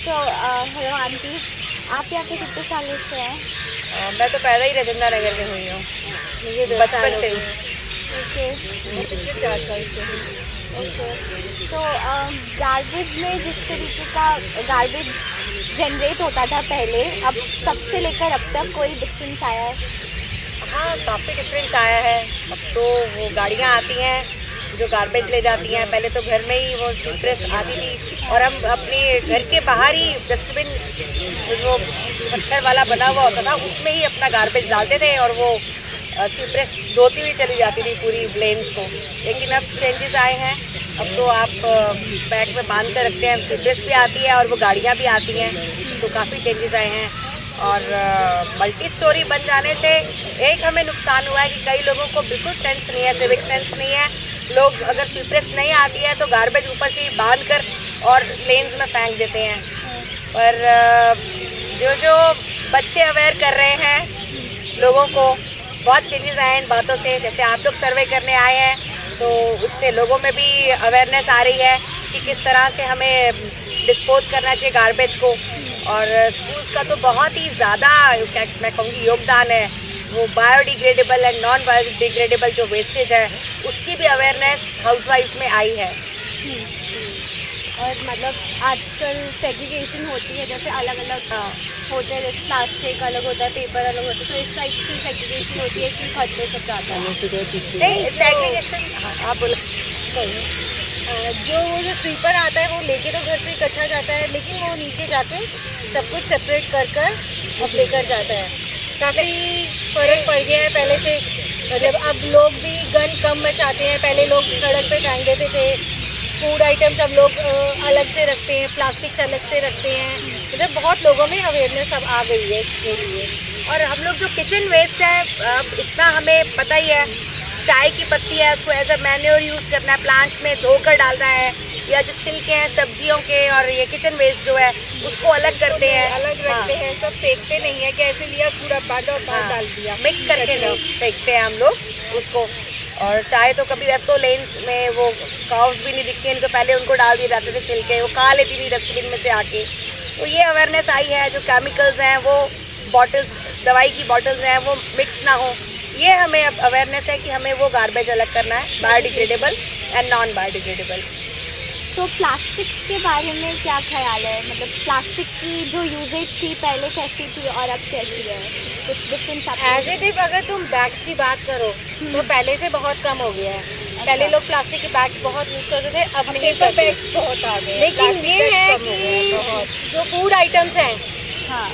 तो hello aunty, आप यहाँ पे कितने सालों से हैं? मैं तो पैदा ही राजेंद्र नगर में हुई हूँ, मुझे 10 साल बचपन हो से गए। ही। ओके मैं पिछले 4 साल से हूँ। ओके। तो गार्बेज में जिस तरीके का गार्बेज जनरेट होता था पहले, अब तब से लेकर अब तक कोई डिफरेंस आया है? हाँ, काफ़ी डिफरेंस आया है। अब तो वो गाड़ियाँ आती हैं जो गार्बेज ले जाती हैं। पहले तो घर में ही वो स्वीप्रेस आती थी और हम अपने घर के बाहर ही डस्टबिन, वो पत्थर वाला बना हुआ होता था, उसमें ही अपना गार्बेज डालते थे और वो स्वीप्रेस धोती हुई चली जाती थी पूरी लेन्स को। लेकिन अब चेंजेस आए हैं। अब तो आप बैग में बांध कर रखते हैं, स्वीप्रेस भी आती है और वो गाड़ियाँ भी आती हैं, तो काफ़ी चेंजेस आए हैं। और मल्टी स्टोरी बन जाने से एक हमें नुकसान हुआ है कि कई लोगों को बिल्कुल सेंस नहीं है, सिविक सेंस नहीं है। लोग अगर स्वीप्रेस नहीं आती है तो गार्बेज ऊपर से ही बांध कर और लेन्स में फेंक देते हैं। पर जो जो बच्चे अवेयर कर रहे हैं लोगों को, बहुत चेंजेस आए हैं इन बातों से। जैसे आप लोग सर्वे करने आए हैं तो उससे लोगों में भी अवेयरनेस आ रही है कि किस तरह से हमें डिस्पोज करना चाहिए गार्बेज को। और स्कूल्स का तो बहुत ही ज़्यादा मैं कहूँगी योगदान है। वो बायोडिग्रेडेबल एंड नॉन बायोडिग्रेडेबल जो वेस्टेज है उसकी भी अवेयरनेस हाउसवाइफ्स में आई है। और मतलब आजकल सेग्रीगेशन होती है, जैसे अलग अलग होते हैं, जैसे प्लास्टिक अलग होता है, पेपर अलग होता है, तो इस टाइप से सेग्रीगेशन होती है कि खत पे सब जाता है? नहीं, सेग्रीगेशन आप बोलो। जो स्वीपर आता है वो लेके तो घर से इकट्ठा जाता है, लेकिन वो नीचे जाके सब कुछ सेपरेट कर कर अब लेकर जाता है। काफ़ी फ़र्क पड़ गया है पहले से। मतलब अब लोग भी गन कम मचाते हैं। पहले लोग सड़क पे फेंक देते थे। फूड आइटम्स अब लोग अलग से रखते हैं, प्लास्टिक्स अलग से रखते हैं। मतलब बहुत लोगों में अवेयरनेस अब आ गई है इसके लिए। और हम लोग जो किचन वेस्ट है, अब इतना हमें पता ही है, चाय की पत्ती है उसको एज अ मैन्योर यूज़ करना है, प्लांट्स में धोकर डालना है, या जो छिलके हैं सब्जियों के और ये किचन वेस्ट जो है उसको अलग करते हैं, अलग रखते हैं। सब फेंकते नहीं है कि ऐसे लिया कूड़ा बांधा और बाहर डाल दिया। मिक्स करके नहीं फेंकते हैं हम लोग उसको। और चाहे तो कभी अब तो लेन्स में वो काउस भी नहीं दिखती हैं, तो पहले उनको डाल दिए जाते थे छिलके, वो खा लेती थी डस्टबिन में से आके। तो ये अवेयरनेस आई है, जो केमिकल्स हैं वो बॉटल्स, दवाई की बॉटल्स हैं वो मिक्स ना हो, ये हमें अब अवेयरनेस है कि हमें वो गार्बेज अलग करना है, बायोडिग्रेडेबल एंड नॉन बायोडिग्रेडेबल। तो प्लास्टिक्स के बारे में क्या ख्याल है? मतलब प्लास्टिक की जो यूजेज थी पहले कैसी थी और अब कैसी है? कुछ डिफरेंस आप एज इट इफ अगर तुम बैग्स की बात करो तो पहले से बहुत कम हो गया है। पहले लोग प्लास्टिक के बैग्स बहुत यूज़ करते थे, अब नहीं पेपर करते। बैग्स बहुत आ गए। लेकिन ये है कि जो फूड आइटम्स हैं, हाँ,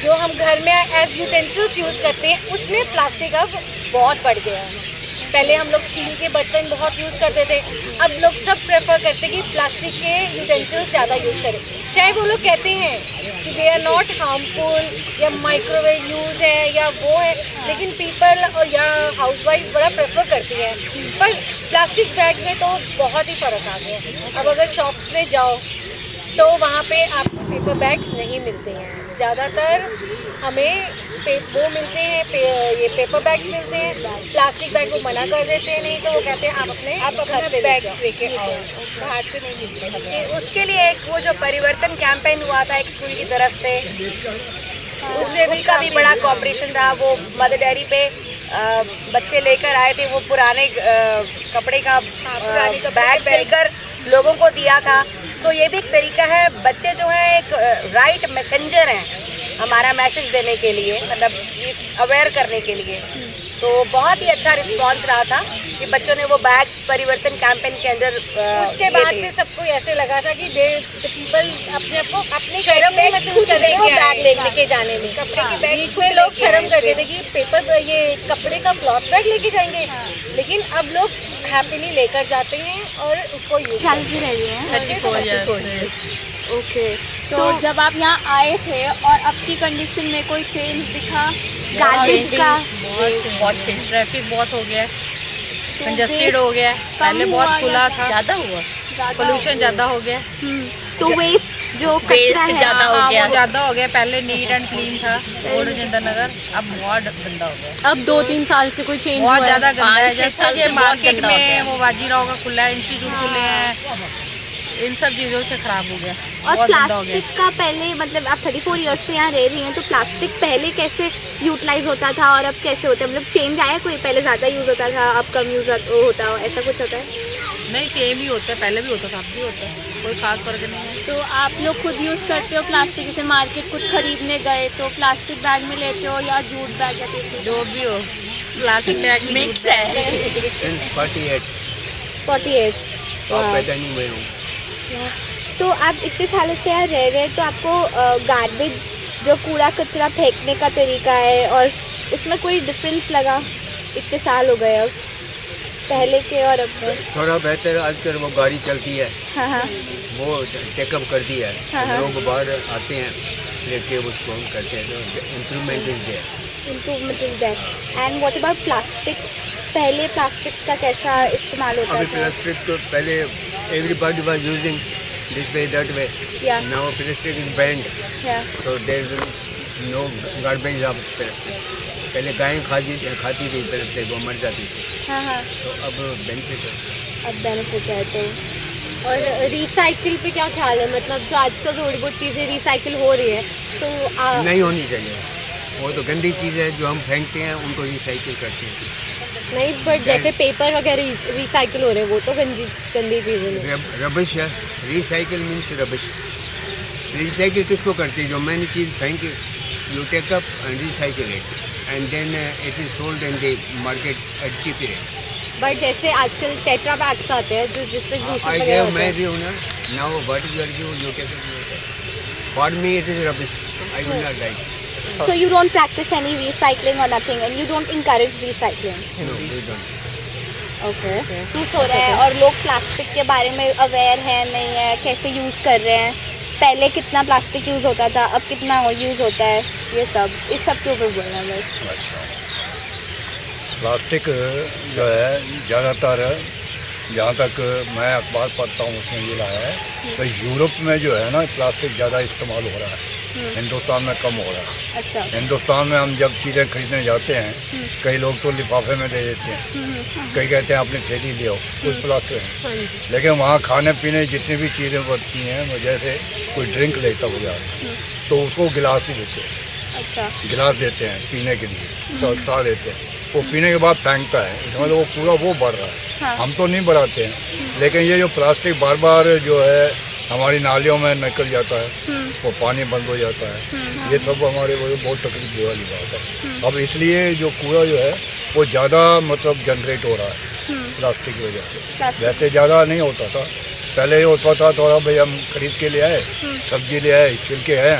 जो हम घर में एज यूटेंसिल्स यूज़ करते हैं, उसमें प्लास्टिक अब बहुत बढ़ गया है। पहले हम लोग स्टील के बर्तन बहुत यूज़ करते थे, अब लोग सब प्रेफर करते हैं कि प्लास्टिक के यूटेंसिल्स ज़्यादा यूज़ करें। चाहे वो लोग कहते हैं कि दे आर नॉट हार्मफुल या माइक्रोवेव यूज़ है या वो है, लेकिन पीपल और या हाउसवाइफ बड़ा प्रेफर करती हैं। पर प्लास्टिक बैग में तो बहुत ही फ़र्क आ गया। अब अगर शॉप्स में जाओ तो वहाँ पे आपको पेपर बैग्स नहीं मिलते हैं। ज़्यादातर हमें वो मिलते हैं, ये पेपर बैग्स मिलते हैं। प्लास्टिक बैग को मना कर देते हैं, नहीं तो वो कहते हैं आप अपने घर से बैग्स लेके आओ, बाहर से नहीं मिलते हमें। उसके लिए एक वो जो परिवर्तन कैंपेन हुआ था एक स्कूल की तरफ से, उसका भी बड़ा कॉपरेशन रहा। वो मदर डेयरी पे बच्चे लेकर आए थे, वो पुराने कपड़े का बैग सिलकर लोगों को दिया था। तो ये भी एक तरीका है, बच्चे जो है एक राइट मैसेंजर हैं हमारा मैसेज देने के लिए, मतलब इस अवेयर करने के लिए। तो बहुत ही अच्छा रिस्पांस रहा था कि बच्चों ने वो बैग्स परिवर्तन कैंपेन के अंदर उसके बाद से सबको ऐसे लगा था कि पीपल अपने आप को अपने शर्म नहीं महसूस करते थे वो बैग लेके जाने में। बीच में लोग शर्म करते थे कि पेपर ये कपड़े का क्लॉथ बैग लेके जाएंगे, लेकिन अब लोग हैप्पीली लेकर जाते हैं और उसको यूज से रही है। 34 ओके। तो जब आप यहाँ आए थे और अब की कंडीशन में कोई चेंज दिखा गार्बेज का? बहुत चेंज, ट्रैफिक बहुत हो गया है, तो कंजस्टेड हो गया है। पहले बहुत खुला था, ज़्यादा हुआ, पोल्यूशन ज़्यादा हो गया, तो वेस्ट जो वेस्ट कचरा है, ज़्यादा हो गया, ज़्यादा हो गया। पहले नीट एंड क्लीन था ओल्ड राजेंद्र नगर, अब बहुत गंदा हो गया। अब 2-3 साल से कोई चेंज बहुत हुआ ज़्यादा गंदा है। 5-6 जैसे साल कि से बहुत मार्केट गंदा हो में गया। वो बाजीराव का खुला है, इंस्टीट्यूट खुले हैं, इन सब चीज़ों से खराब हो गया, और बहुत गंदा हो गया। प्लास्टिक का पहले मतलब आप 34 ईयर्स से यहाँ रह रही हैं, तो प्लास्टिक पहले कैसे यूटिलाइज होता था और अब कैसे होता है? मतलब चेंज आया कोई? पहले ज़्यादा यूज़ होता था, अब कम यूज़ होता हो, ऐसा कुछ होता है? नहीं, सेम ही होता है, पहले भी होता था, अब भी होता है, कोई खास फर्क नहीं है। तो आप लोग खुद यूज़ करते हो प्लास्टिक? जैसे मार्केट कुछ खरीदने गए तो प्लास्टिक बैग में लेते हो या जूट बैग या पेपर? जो भी हो, प्लास्टिक बैग मिक्स है। सिंस 48 48। आप पैदा नहीं हुए हो। तो आप इतने सालों से यहाँ रह रहे हैं, तो आपको गार्बेज जो कूड़ा कचरा फेंकने का तरीका है और उसमें कोई डिफरेंस लगा? इतने साल हो गए अब पहले के और अब में? थोड़ा बेहतर आजकल वो गाड़ी चलती है, हाँ, वो टेकअप कर दिया हाँ, है, हाँ। लोग बाहर आते हैं लेके उसको हम करते हैं, तो improvement is there. Improvement is that. And what about plastics? पहले प्लास्टिक्स का कैसा इस्तेमाल होता अभी था? प्लास्टिक तो पहले everybody was using this way that way, Yeah. Now plastic is banned, Yeah. So there is no garbage of plastic. पहले गायें खाती थी प्लास्टिक, वो मर जाती थी, हाँ, तो अब बेनिफिट है। अब बेनिफिट है तो। और रिसाइकिल पे क्या ख्याल है? मतलब जो आजकल थोड़ी बहुत चीज़ें रिसाइकिल हो रही है तो नहीं होनी चाहिए, वो तो गंदी चीज़ है, जो हम फेंकते हैं उनको रिसाइकिल करते हैं। नहीं, बट जैसे पेपर वगैरह रिसाइकिल हो रहे हैं वो तो गंदी चीज़ें हैं। रबिश है, रिसाइकिल मीन्स रबिश। रिसाइकिल किसको करते हैं? जो मैंने चीज़ फेंकी, you take up and recycle it and then it is sold in the market at cheap rate. But जैसे आजकल टेट्रा बैग्स आते हैं जो जिसमें जूसेस आई वगैरह गेव होते माई हैं। व्यू ना, now what is your view, you take it yourself. For me it is rubbish, I will not like. So you don't practice any recycling or nothing, and you don't encourage recycling. No we don't. Okay. Use हो रहा है और लोग plastic के बारे में aware हैं नहीं है, कैसे यूज़ कर रहे हैं, पहले कितना प्लास्टिक यूज़ होता था, अब कितना यूज़ होता है, ये सब इस सब के ऊपर बोलना है बस। प्लास्टिक जो है ज़्यादातर, जहाँ तक मैं अखबार पढ़ता हूँ उसमें ये रहा है, तो यूरोप में जो है ना प्लास्टिक ज़्यादा इस्तेमाल हो रहा है, हिंदुस्तान में कम हो रहा है। अच्छा। हिंदुस्तान में हम जब चीज़ें खरीदने जाते हैं, कई लोग तो लिफाफे में दे देते हैं, कई कहते हैं अपनी थैली ले आओ, कुछ प्लास्टिक है। लेकिन वहाँ खाने पीने जितनी भी चीज़ें बनती हैं, जैसे कोई ड्रिंक लेता हो जा तो उसको गिलास ही देते हैं, अच्छा। गिलास देते हैं पीने के लिए, तो सा देते हैं, वो पीने के बाद फेंकता है, इसमें वो पूरा वो बढ़ रहा है। हाँ। हम तो नहीं बढ़ाते हैं, लेकिन ये जो प्लास्टिक बार बार जो है हमारी नालियों में निकल जाता है, वो पानी बंद हो जाता है, ये सब हमारे वो बहुत तकलीफ वाली बात है। अब इसलिए जो कूड़ा जो है वो ज़्यादा मतलब जनरेट हो रहा है प्लास्टिक की वजह से। वैसे ज़्यादा नहीं होता था, पहले ये होता था थोड़ा, भाई हम खरीद के ले आए, सब्जी ले आए, छिलके हैं,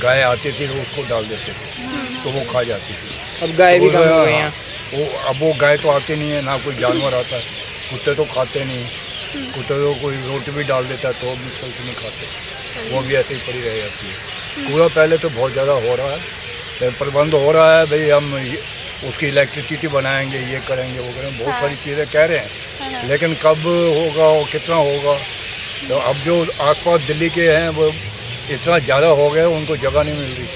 गाय आती थी तो उसको डाल देते थे, तो वो खा जाती थी। अब गाय भी कम हो गई हैं। अब वो गाय तो आती नहीं है, ना कोई जानवर आता है, कुत्ते तो खाते नहीं, कुत्ते तो कोई रोटी भी डाल देता है तो भी कुछ नहीं खाते, वो भी ऐसे ही पड़ी रह जाती है। कूड़ा पहले तो बहुत ज़्यादा हो रहा है, प्रबंध हो रहा है, भाई हम उसकी इलेक्ट्रिसिटी बनाएंगे, ये करेंगे, वो करेंगे, बहुत सारी चीज़ें कह रहे हैं, लेकिन कब होगा और कितना होगा? तो अब जो आसपास दिल्ली के हैं वो इतना ज़्यादा हो गया, उनको जगह नहीं मिल रही,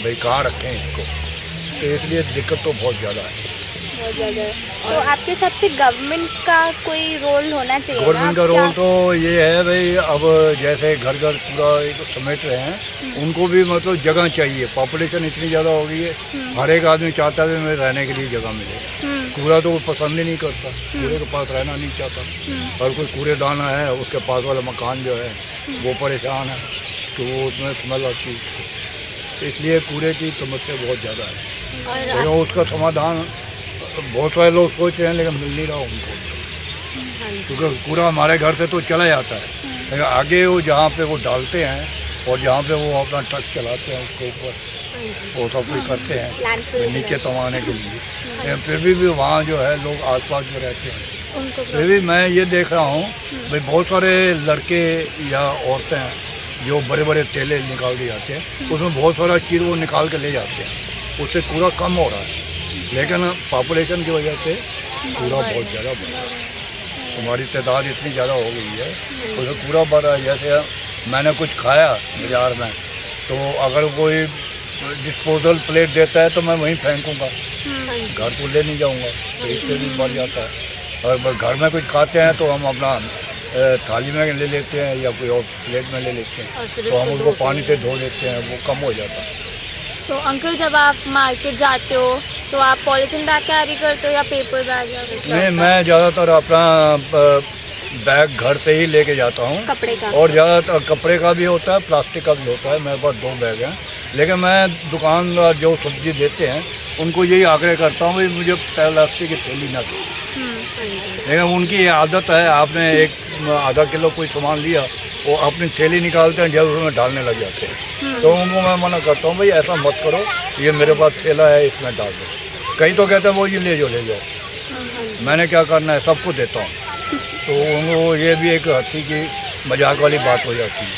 भाई कहाँ रखें इसको, तो इसलिए दिक्कत तो बहुत ज़्यादा है। बहुत ज़्यादा है। तो आपके हिसाब से गवर्नमेंट का कोई रोल होना चाहिए? गवर्नमेंट का रोल तो ये है भाई, अब जैसे घर घर पूरा समेट रहे हैं, उनको भी मतलब जगह चाहिए, पॉपुलेशन इतनी ज़्यादा हो गई है, हर एक आदमी चाहता है मैं रहने के लिए जगह मिले। कूड़ा तो वो पसंद ही नहीं करता, कूड़े के पास रहना नहीं चाहता, और कोई कूड़ेदान है उसके पास वाला मकान जो है वो परेशान है कि वो उसमें स्मेल आती है, तो इसलिए कूड़े की समस्या बहुत ज़्यादा है। लेकिन उसका समाधान बहुत सारे लोग सोच रहे हैं, लेकिन मिल नहीं रहा उनको, क्योंकि कूड़ा हमारे घर से तो चला जाता है, लेकिन आगे वो जहाँ पे वो डालते हैं और जहाँ पे वो अपना ट्रक चलाते हैं उसके ऊपर वो सब कुछ करते हैं नीचे तमाने के लिए, लेकिन फिर भी वहाँ जो है लोग आसपास में रहते हैं। फिर भी मैं ये देख रहा हूँ भाई, बहुत सारे लड़के या औरतें हैं जो बड़े बड़े तेले निकाल के जाते हैं, उसमें बहुत सारा चीज़ वो निकाल के ले जाते हैं, उससे कूड़ा कम हो रहा है, लेकिन पॉपुलेशन की वजह से कूड़ा बहुत ज़्यादा बढ़ रहा है, हमारी तादाद इतनी ज़्यादा हो गई है, उससे कूड़ा बढ़ रहा है। जैसे मैंने कुछ खाया बाज़ार में, तो अगर कोई डिस्पोजल प्लेट देता है तो मैं वहीं फेंकूँगा, घर को ले नहीं जाऊँगा, तो इससे भी बढ़ जाता है। और घर में कुछ खाते हैं तो हम अपना थाली में ले लेते हैं या कोई और प्लेट में ले लेते और फिर हैं, तो हम उसको उनको धो के- पानी से धो लेते हैं, वो कम हो जाता है। तो अंकल जब आप मार्केट जाते हो तो आप पॉलीथीन बैग कैरी करते हो या पेपर बैग या नहीं, मैं ज़्यादातर अपना बैग घर से ही लेके जाता हूँ, कपड़े का और ज़्यादातर कपड़े का भी होता है, प्लास्टिक का भी होता है। मेरे पास 2 बैग हैं, लेकिन मैं दुकानदार जो सब्जी देते हैं उनको यही आग्रह करता हूँ भाई मुझे प्लास्टिक की थैली ना दो। लेकिन उनकी ये आदत है, आपने एक आधा किलो कोई सामान लिया, वो अपनी थैली निकालते हैं, जब उसमें डालने लग जाते हैं। तो उनको मैं मना करता हूँ भाई ऐसा मत करो, ये मेरे पास थैला है, इसमें डाल दो। कई तो कहते हैं वो ये ले जाओ, मैंने क्या करना है, सबको देता हूँ। तो उनको ये भी एक हंसी की मजाक वाली बात हो जाती है,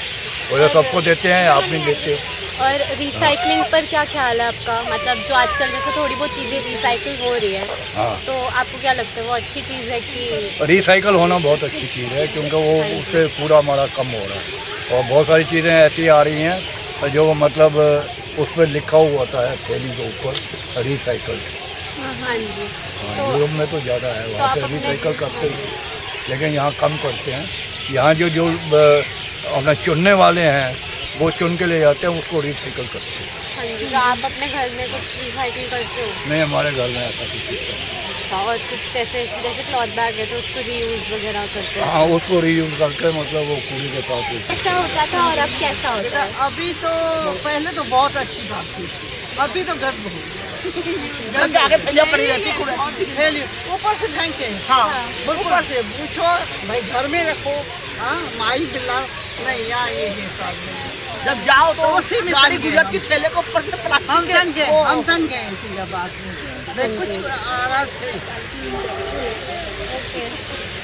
वो सबको देते हैं, आप नहीं देते। और रिसाइकलिंग पर क्या ख्याल है आपका? मतलब जो आजकल जैसे थोड़ी बहुत चीज़ें रिसाइकिल हो रही है, हाँ, तो आपको क्या लगता है वो अच्छी चीज़ है कि? रिसाइकल होना बहुत अच्छी चीज़ है, क्योंकि वो उससे पूरा हमारा कम हो रहा है। और बहुत सारी चीज़ें ऐसी आ रही हैं जो मतलब उस पर लिखा हुआ होता है थैली के ऊपर रिसाइकल। हाँ जी। हाँ, यूरोप में तो ज़्यादा है, वहाँ आप पे अपने- रिसाइकल करते हैं, लेकिन यहाँ कम करते हैं। यहाँ जो अपना चुनने वाले हैं वो चुन के ले जाते हैं, उसको रिसाइकल करते हैं। हाँ जी, तो आप अपने घर में कुछ रिसाइकिल करते हो? नहीं, हमारे घर में ऐसा कुछ सिस्टम नहीं। अच्छा, और कुछ जैसे क्लॉथ बैग है तो उसको रीयूज वगैरह करते हो? हाँ, उसको रीयूज करके मतलब वो कूड़े के साथ ऐसा होता था और अब कैसा होता है? अभी तो पहले तो बहुत अच्छी बात थी, अभी तो गर्व हो घर के आगे थैलियाँ पड़ी रहती कूड़े थैली ऊपर से फेंके। हाँ, ऊपर से पूछो भाई घर में रखो। हाँ, माई बिल्ला नहीं, यहाँ ये हिसाब नहीं। जब जाओ तो उसी में गाड़ी गुजरती थैले को ऊपर से हम संग गए इसी बात में कुछ आ रहा थे।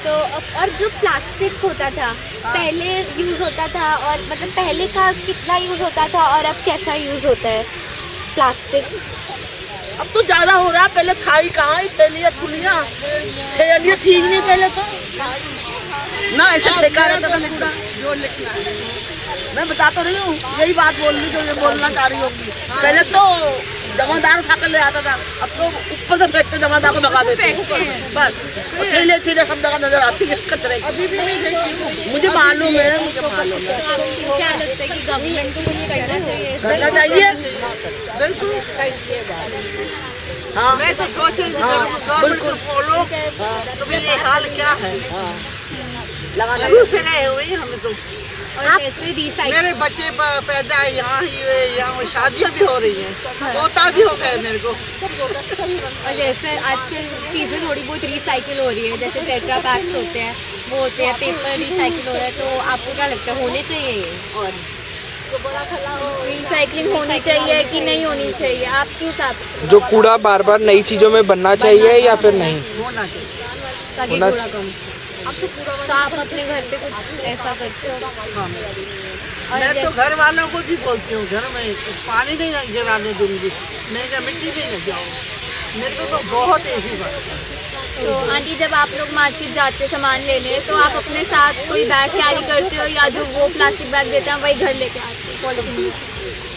तो और जो प्लास्टिक होता था पहले यूज़ होता था, और मतलब पहले का कितना यूज़ होता था और अब कैसा यूज़ होता है प्लास्टिक? अब तो ज्यादा हो रहा है, पहले था ही कहाँ, थैलियाँ थुलियाँ थैलियाँ ठीक नहीं पहले तो ना, ऐसे फेंका रहता था कूड़ा जो लिखना है। मैं बता तो रही हूँ, यही बात बोल रही जो ये बोलना चाह रही होगी। पहले तो जमादार उठा कर ले आता था, अब तो ऊपर से फेंकते जमादार को भगा देते हैं बस। थैले थैले सब जगह नजर आती है कचरे की। अभी भी नहीं गई, मुझे मालूम है, मुझे मालूम है। आपको क्या लगता है कि गवर्नमेंट को कुछ करना चाहिए? करना चाहिए बिल्कुल। हाँ, मैं तो सोच रही थी बिल्कुल फॉलो, तो ये हाल क्या है, शुरू से नहीं हुई हमें तो। और जैसे रिसाइकिल मेरे बच्चे पैदा है यहाँ ही, यहाँ शादियाँ भी हो रही हैं, पोता भी हो गए मेरे को। और जैसे आजकल चीज़ें थोड़ी बहुत रिसाइकिल हो रही है, जैसे टेट्रा पैक्स होते हैं वो होते हैं, पेपर रिसाइकिल हो रहा है, तो आपको क्या लगता है होने चाहिए ये? और रिसाइकलिंग होनी चाहिए कि नहीं होनी चाहिए आपके हिसाब से? जो कूड़ा बार बार नई चीज़ों में बनना चाहिए या फिर नहीं? होना चाहिए ताकि होना- कूड़ा कम। तो आप अपने घर पे कुछ ऐसा करते हो? और मैं तो जैसे घर वालों को भी बोलती हूँ घर में कुछ पानी नहीं गिराने दूंगी, नहीं तो मिट्टी भी नहीं जाओ। मेरे को तो बहुत ऐसी बात है। तो आंटी जब आप लोग मार्केट जाते हो सामान लेने, तो आप अपने साथ कोई बैग कैरी करते हो या जो वो प्लास्टिक बैग देते हैं वही घर लेके आते हो पॉलीथीन में?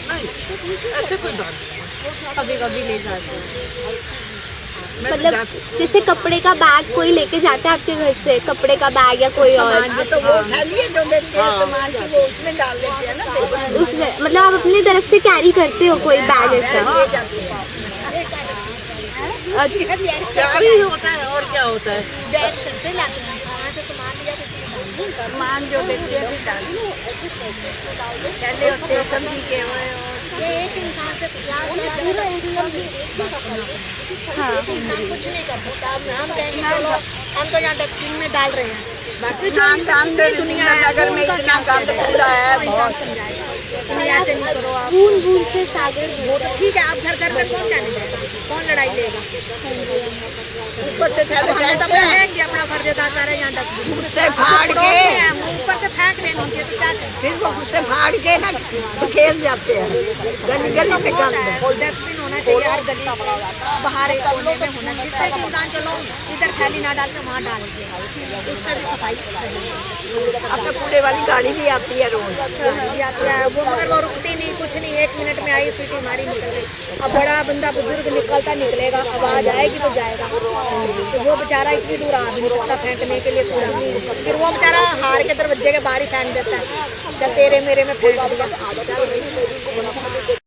नहीं, ऐसे कोई बात नहीं। कभी कभी ले जाते हो? मैं तो मतलब जाती हूँ। जैसे कपड़े का बैग कोई लेके जाता है आपके घर से, कपड़े का बैग या कोई और तो वो थैली जो देते हैं सामान की, वो उसमें डाल देते हैं ना, उसमें, मतलब आप अपनी तरफ से कैरी करते हो कोई बैग ऐसा? ले जाते हैं। अच्छा, प्यार ही होता है और क्या होता है। बैग घर से लाते हैं, वहाँ से सामान लिया तो उसमें डाल दिया। सामान जो देते हैं फिर डाल थैले होते हैं सब्जी के ये एक इंसान से कुछ होता है, जब तक सब मिलके इस बात को ना करें। एक इंसान कुछ नहीं कर सकता। अब हम कहेंगे चलो हम तो यहाँ डस्टबिन में डाल रहे हैं, बाकी जो दुनिया है नगर में इतना गंद कूड़ा है, बहुत ऐसे नहीं करो आप। बूंद बूंद से सागर वो तो ठीक है, आप घर घर में कौन जाने जाएगा, कौन लड़ाई लेगा? ऊपर से थैले हम तो फेंक दिया, अपना फर्ज अदा करें यहाँ डस्टबिन कुत्ते फाड़ के, ऊपर से फेंक रहे हैं तो क्या करें? फिर वो कुत्ते फाड़ के ना खेल जाते हैं गली गली में गंद। डस्टबिन होना चाहिए हर गली बाहर एक कोने में होना चाहिए, जिससे कि इंसान चलो इधर थैली ना डाल के वहाँ डाल के, उससे भी सफाई रहेगी। अब तो कूड़े वाली गाड़ी भी आती है रोज। गाड़ी आती है वो, मगर वो रुकती नहीं, कुछ नहीं, 1 मिनट में आई सीटी मारी निकल गई। अब बड़ा बंदा बुजुर्ग निकलता निकलेगा, आवाज आएगी तो जाएगा, तो वो बेचारा इतनी दूर आ भी नहीं सकता फेंकने के लिए कूड़ा, फिर वो बेचारा हार के दरवाजे के बाहर ही फेंक देता है, चल तेरे मेरे में फेंक दिया, चल भाई।